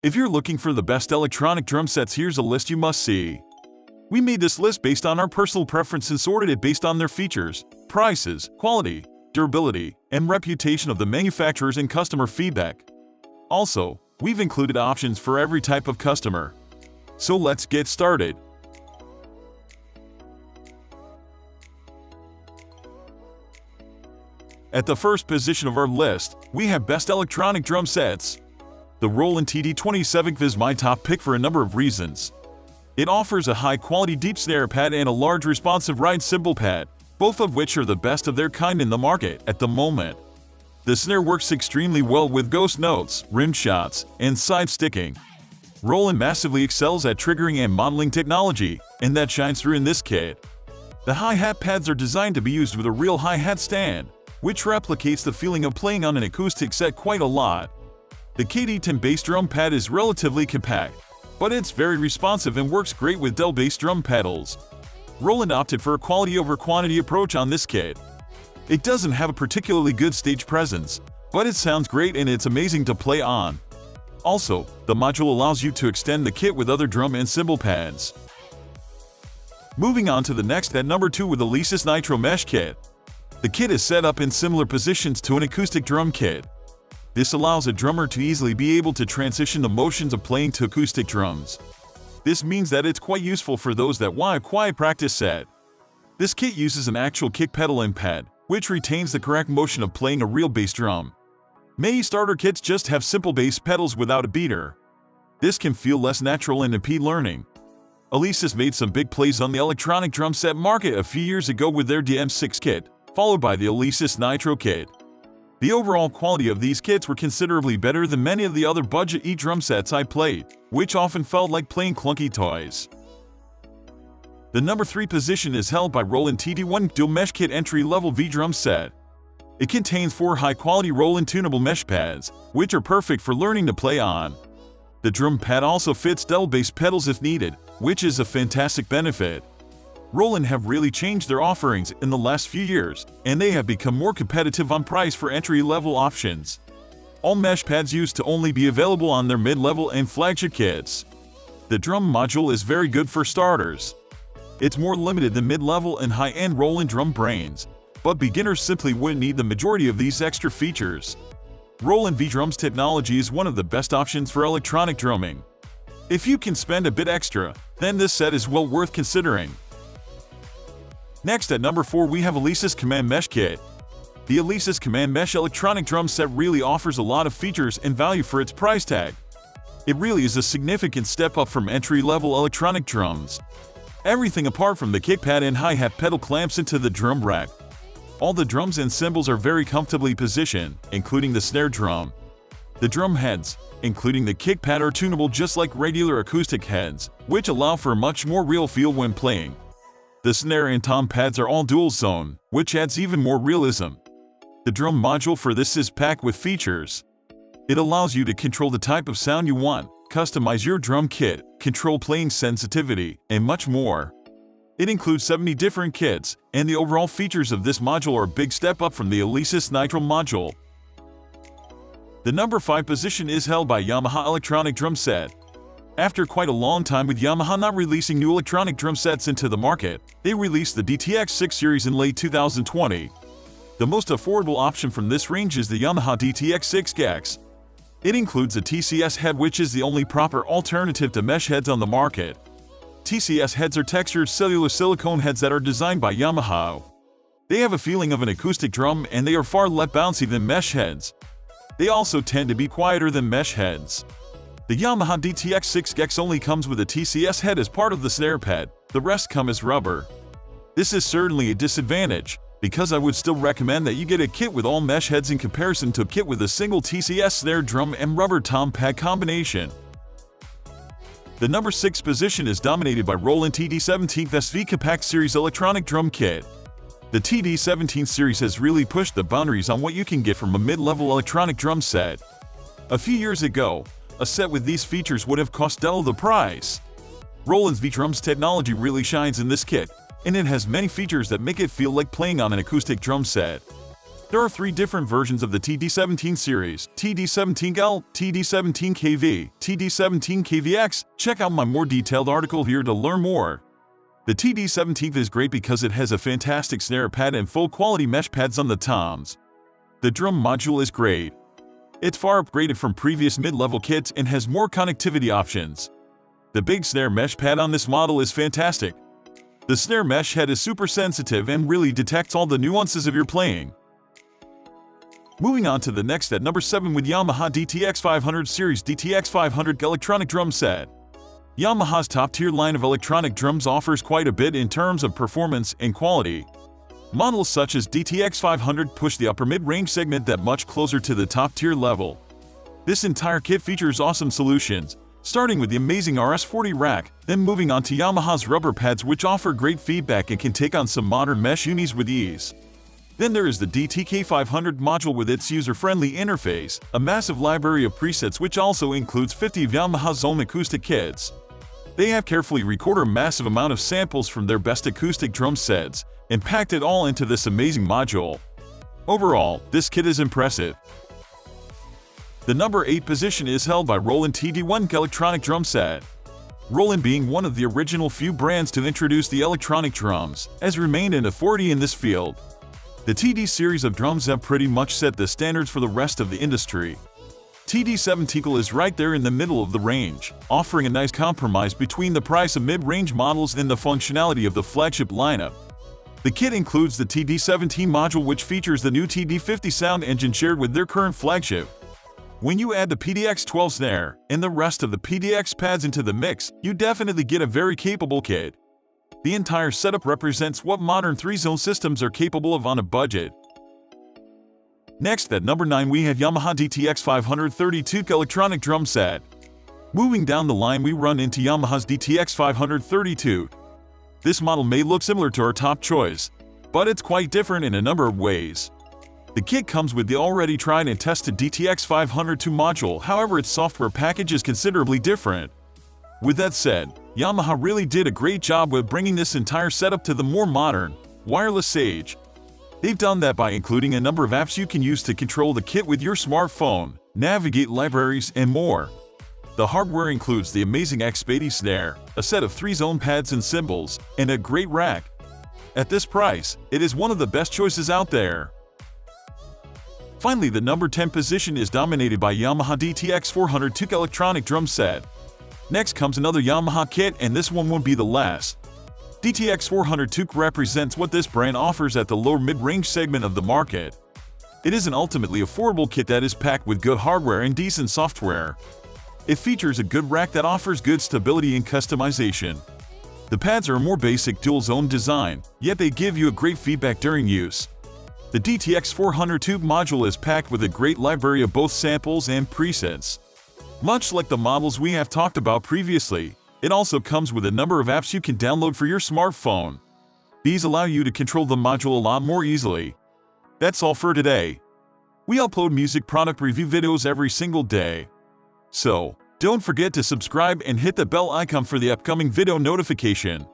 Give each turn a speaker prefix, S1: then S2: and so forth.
S1: If you're looking for the best electronic drum sets, here's a list you must see. We made this list based on our personal preference and sorted it based on their features, prices, quality, durability, and reputation of the manufacturers and customer feedback. Also, we've included options for every type of customer. So let's get started. At the first position of our list, we have best electronic drum sets. The Roland TD-27KV is my top pick for a number of reasons. It offers a high-quality deep snare pad and a large responsive ride cymbal pad, both of which are the best of their kind in the market at the moment. The snare works extremely well with ghost notes, rim shots, and side sticking. Roland massively excels at triggering and modeling technology, and that shines through in this kit. The hi-hat pads are designed to be used with a real hi-hat stand, which replicates the feeling of playing on an acoustic set quite a lot. The KD10 bass drum pad is relatively compact, but it's very responsive and works great with Dell bass drum pedals. Roland opted for a quality over quantity approach on this kit. It doesn't have a particularly good stage presence, but it sounds great and it's amazing to play on. Also, the module allows you to extend the kit with other drum and cymbal pads. Moving on to the next at number 2 with the Alesis Nitro Mesh Kit. The kit is set up in similar positions to an acoustic drum kit. This allows a drummer to easily be able to transition the motions of playing to acoustic drums. This means that it's quite useful for those that want a quiet practice set. This kit uses an actual kick pedal and pad, which retains the correct motion of playing a real bass drum. Many starter kits just have simple bass pedals without a beater. This can feel less natural and impede learning. Alesis made some big plays on the electronic drum set market a few years ago with their DM6 kit, followed by the Alesis Nitro kit. The overall quality of these kits were considerably better than many of the other budget E-drum sets I played, which often felt like playing clunky toys. The number 3 position is held by Roland TD-1DMK Mesh Kit Entry-Level V-Drum Set. It contains 4 high-quality Roland tunable mesh pads, which are perfect for learning to play on. The drum pad also fits Dell bass pedals if needed, which is a fantastic benefit. Roland have really changed their offerings in the last few years, and they have become more competitive on price for entry-level options. All mesh pads used to only be available on their mid-level and flagship kits. The drum module is very good for starters. It's more limited than mid-level and high-end Roland drum brains, but beginners simply wouldn't need the majority of these extra features. Roland V-Drums technology is one of the best options for electronic drumming. If you can spend a bit extra, then this set is well worth considering. Next at number 4 we have Alesis Command Mesh Kit. The Alesis Command Mesh electronic drum set really offers a lot of features and value for its price tag. It really is a significant step up from entry-level electronic drums. Everything apart from the kick pad and hi-hat pedal clamps into the drum rack. All the drums and cymbals are very comfortably positioned, including the snare drum. The drum heads, including the kick pad, are tunable just like regular acoustic heads, which allow for a much more real feel when playing. The snare and tom pads are all dual zone, which adds even more realism. The drum module for this is packed with features. It allows you to control the type of sound you want, customize your drum kit, control playing sensitivity, and much more. It includes 70 different kits, and the overall features of this module are a big step up from the Alesis Nitro module. The number 5 position is held by Yamaha Electronic Drum Set. After quite a long time with Yamaha not releasing new electronic drum sets into the market, they released the DTX6 series in late 2020. The most affordable option from this range is the Yamaha DTX6K-X. It includes a TCS head, which is the only proper alternative to mesh heads on the market. TCS heads are textured cellular silicone heads that are designed by Yamaha. They have a feeling of an acoustic drum and they are far less bouncy than mesh heads. They also tend to be quieter than mesh heads. The Yamaha DTX6K-X only comes with a TCS head as part of the snare pad, the rest come as rubber. This is certainly a disadvantage, because I would still recommend that you get a kit with all mesh heads in comparison to a kit with a single TCS snare drum and rubber tom pad combination. The number 6 position is dominated by Roland TD-17KV series electronic drum kit. The TD-17 series has really pushed the boundaries on what you can get from a mid-level electronic drum set. A few years ago, a set with these features would have cost double the price. Roland's V-Drums technology really shines in this kit, and it has many features that make it feel like playing on an acoustic drum set. There are 3 different versions of the TD-17 series: TD-17KL, TD-17KV, TD-17KVX. Check out my more detailed article here to learn more. The TD-17 is great because it has a fantastic snare pad and full quality mesh pads on the toms. The drum module is great. It's far upgraded from previous mid-level kits and has more connectivity options. The big snare mesh pad on this model is fantastic. The snare mesh head is super sensitive and really detects all the nuances of your playing. Moving on to the next at number 7 with Yamaha DTX500 series DTX500K electronic drum set. Yamaha's top-tier line of electronic drums offers quite a bit in terms of performance and quality. Models such as DTX500 push the upper mid-range segment that much closer to the top-tier level. This entire kit features awesome solutions, starting with the amazing RS40 rack, then moving on to Yamaha's rubber pads which offer great feedback and can take on some modern mesh unis with ease. Then there is the DTK500 module with its user-friendly interface, a massive library of presets which also includes 50 of Yamaha's own acoustic kits. They have carefully recorded a massive amount of samples from their best acoustic drum sets and packed it all into this amazing module. Overall, this kit is impressive. The number 8 position is held by Roland TD-1DMK electronic drum set. Roland, being one of the original few brands to introduce the electronic drums, has remained an authority in this field. The TD series of drums have pretty much set the standards for the rest of the industry. TD-17KV is right there in the middle of the range, offering a nice compromise between the price of mid-range models and the functionality of the flagship lineup. The kit includes the TD-17 module which features the new TD-50 sound engine shared with their current flagship. When you add the PDX-12 snare and the rest of the PDX pads into the mix, you definitely get a very capable kit. The entire setup represents what modern 3-zone systems are capable of on a budget. Next at number 9 we have Yamaha DTX532 electronic drum set. Moving down the line we run into Yamaha's DTX532. This model may look similar to our top choice, but it's quite different in a number of ways. The kit comes with the already tried and tested DTX502 module, however its software package is considerably different. With that said, Yamaha really did a great job with bringing this entire setup to the more modern, wireless age. They've done that by including a number of apps you can use to control the kit with your smartphone, navigate libraries, and more. The hardware includes the amazing X80 snare, a set of 3-zone pads and cymbals, and a great rack. At this price, it is one of the best choices out there. Finally, the number 10 position is dominated by Yamaha DTX400K electronic drum set. Next comes another Yamaha kit, and this one won't be the last. DTX400K represents what this brand offers at the lower mid-range segment of the market. It is an ultimately affordable kit that is packed with good hardware and decent software. It features a good rack that offers good stability and customization. The pads are a more basic dual-zone design, yet they give you a great feedback during use. The DTX400K module is packed with a great library of both samples and presets. Much like the models we have talked about previously, it also comes with a number of apps you can download for your smartphone. These allow you to control the module a lot more easily. That's all for today. We upload music product review videos every single day. So, don't forget to subscribe and hit the bell icon for the upcoming video notification.